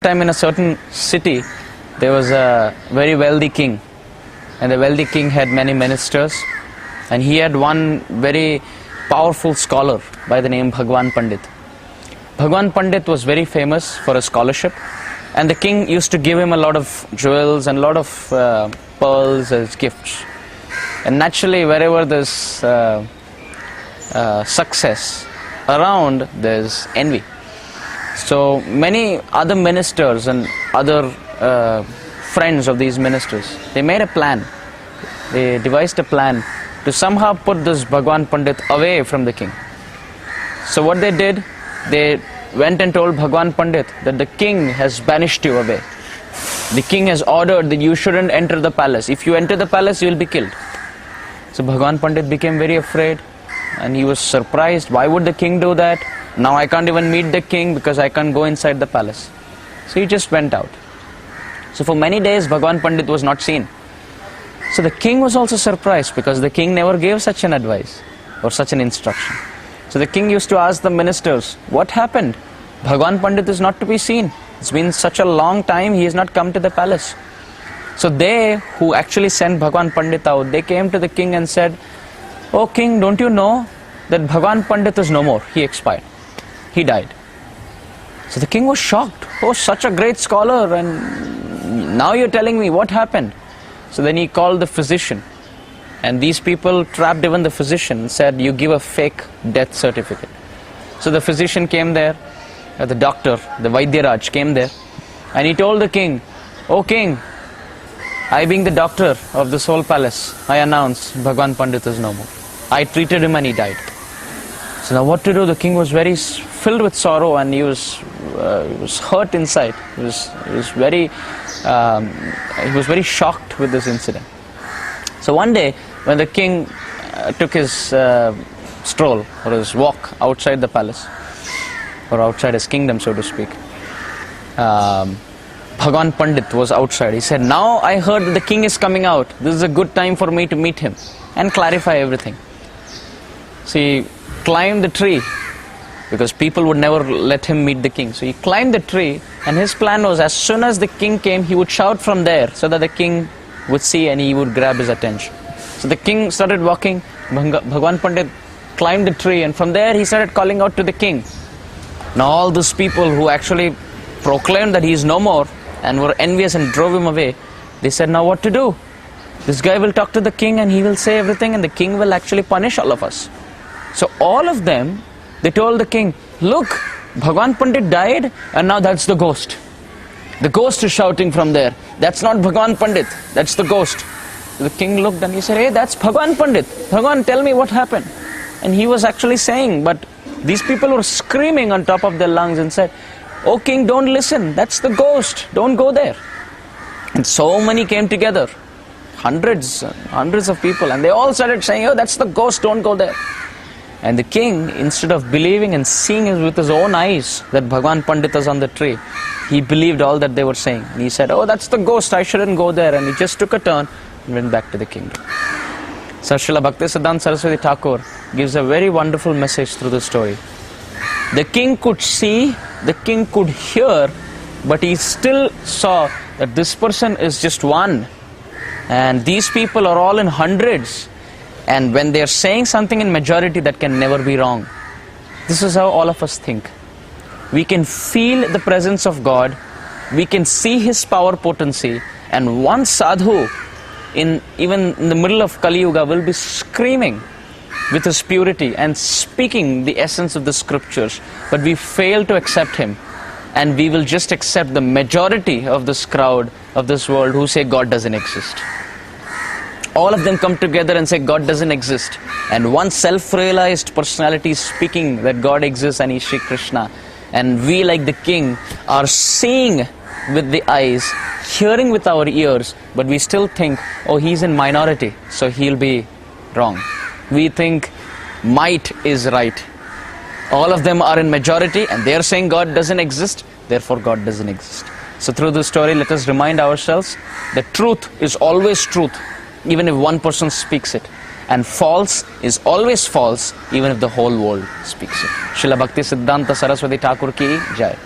time in a certain city, there was a very wealthy king. And the wealthy king had many ministers. And he had one very powerful scholar by the name Bhagwan Pandit. Bhagwan Pandit was very famous for his scholarship. And the king used to give him a lot of jewels and a lot of pearls as gifts. And naturally, wherever there's success around, there's envy. So many other ministers and other friends of these ministers, they made a plan. They devised a plan to somehow put this Bhagwan Pandit away from the king. So what they did, they went and told Bhagwan Pandit that the king has banished you away. The king has ordered that you shouldn't enter the palace. If you enter the palace, you will be killed. So Bhagwan Pandit became very afraid and he was surprised. Why would the king do that? Now I can't even meet the king because I can't go inside the palace. So he just went out. So for many days Bhagwan Pandit was not seen. So the king was also surprised because the king never gave such an advice or such an instruction. So the king used to ask the ministers, what happened? Bhagwan Pandit is not to be seen. It's been such a long time, he has not come to the palace. So they, who actually sent Bhagwan Pandit out, they came to the king and said, oh king, don't you know that Bhagwan Pandit is no more? He expired. He died. So the king was shocked. Oh, such a great scholar, and now you're telling me what happened? So then he called the physician. And these people trapped even the physician and said, you give a fake death certificate. So the physician came there, the doctor, the Vaidyaraj came there, and he told the king, oh king, I being the doctor of this whole palace, I announce Bhagwan Pandit is no more. I treated him and he died. So now what to do? The king was very filled with sorrow and he was hurt inside. He was very shocked with this incident. So one day when the king took his stroll or his walk outside the palace or outside his kingdom, so to speak, Bhagwan Pandit was outside. He said, now I heard that the king is coming out. This is a good time for me to meet him and clarify everything. So he climbed the tree because people would never let him meet the king. So he climbed the tree and his plan was as soon as the king came, he would shout from there so that the king would see and he would grab his attention. So the king started walking. Bhagwan Pandit climbed the tree and from there he started calling out to the king. Now all those people who actually proclaimed that he is no more and were envious and drove him away, they said, now what to do? This guy will talk to the king and he will say everything and the king will actually punish all of us. So all of them, they told the king, look, Bhagwan Pandit died and now that's the ghost. The ghost is shouting from there. That's not Bhagwan Pandit, that's the ghost. So the king looked and he said, hey, that's Bhagwan Pandit. Bhagwan, tell me what happened. And he was actually saying, but these people were screaming on top of their lungs and said, oh king, don't listen, that's the ghost, don't go there. And so many came together, hundreds of people, and they all started saying, oh, that's the ghost, don't go there. And the king, instead of believing and seeing it with his own eyes that Bhagwan Pandit was on the tree, he believed all that they were saying. And he said, oh, that's the ghost, I shouldn't go there. And he just took a turn and went back to the kingdom. So Srila Bhaktisiddhanta Saraswati Thakur gives a very wonderful message through the story. The king could see, the king could hear, but he still saw that this person is just one. And these people are all in hundreds. And when they are saying something in majority, that can never be wrong. This is how all of us think. We can feel the presence of God. We can see His power potency. And one sadhu, even in the middle of Kali Yuga, will be screaming with his purity and speaking the essence of the scriptures. But we fail to accept him. And we will just accept the majority of this crowd, of this world, who say God doesn't exist. All of them come together and say God doesn't exist. And one self-realized personality is speaking that God exists and He is Shri Krishna. And we, like the king, are seeing with the eyes, hearing with our ears, but we still think, oh, he's in minority, so he'll be wrong. We think might is right. All of them are in majority and they're saying God doesn't exist, therefore God doesn't exist. So through this story, let us remind ourselves that truth is always truth, even if one person speaks it. And false is always false, even if the whole world speaks it. Srila Bhaktisiddhanta Saraswati Thakur ki jai.